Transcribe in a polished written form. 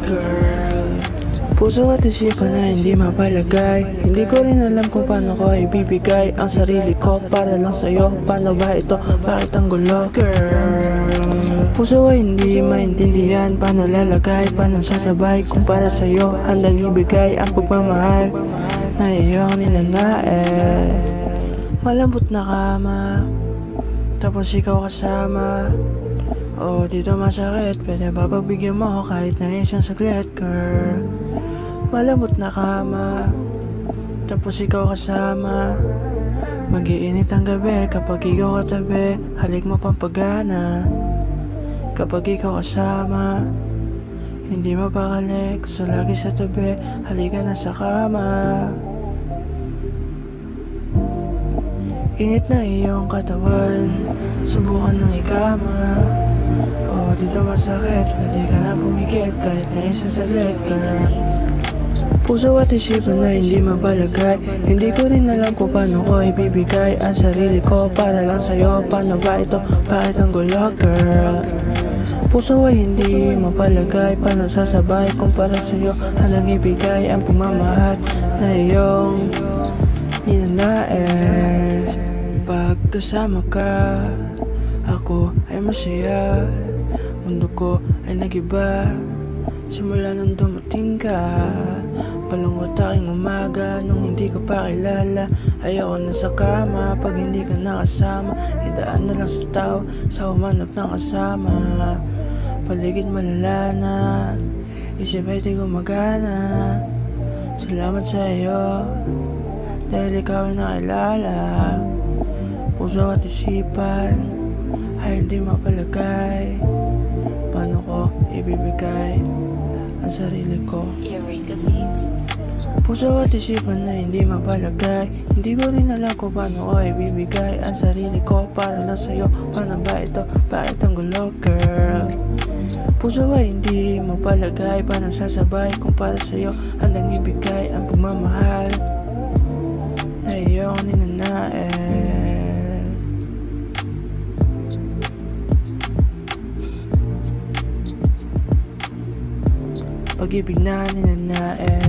girl. Puso at isipan na hindi mapalagay. Hindi ko rin alam kung paano ko ibibigay ang sarili ko para lang sa'yo. Paano ba ito? Bakit ang gulo? Girl, puso ay hindi maintindihan. Paano lalagay? Paano sasabay? Kung para sa'yo handang ibigay ang pagmamahal na iyong ninanais. Malambot na kama, tapos ikaw kasama. Oh, dito masakit, pwede ba pagbigyan mo ako kahit na isang saglit, girl? Malambot na kama, tapos ikaw kasama. Mag-iinit ang gabi kapag ikaw katabi. Halik mo pampagana kapag ikaw kasama. Hindi mapakali, gusto lagi sa tabi. Halika na sa kama. Init na iyong katawan, subukan ng ikama. Oh, dito masakit, pwede ka na pumikit kahit na isang salit ka. Puso at isipan na hindi mapalagay. Hindi ko rin alam kung paano ko ibibigay ang sarili ko para lang sa'yo. Paano ba ito? Bakit ang gulo, girl? Puso ay hindi mapalagay. Paano sasabay kung para sa'yo handang ibigay ang pagmamahal na iyong ninanais. Pag kasama ka, ako ay masaya. Mundo ko ay nagiba simula nung dumating ka. Palangot aking umaga nung hindi ka pa kilala. Ayoko na sa kama pag hindi ka nakasama. Idaan na lang sa tao sa humanap ng kasama. Paligid malala na, isip ay di gumagana. Salamat sa iyo dahil ikaw ay nakilala. Puso at isipan ay hindi mapalagay. Paano ko ibibigay ang sarili ko? Puso at isipan na hindi mapalagay. Hindi ko rin alam kung paano ko ibibigay ang sarili ko para lang sa'yo. Paano ba ito? Bakit ang gulo, girl? Puso ay hindi mapalagay. Paano sasabay kung para sa'yo handang ibigay ang pagmamahal na iyong ninanais. Pag-ibig na ninanais.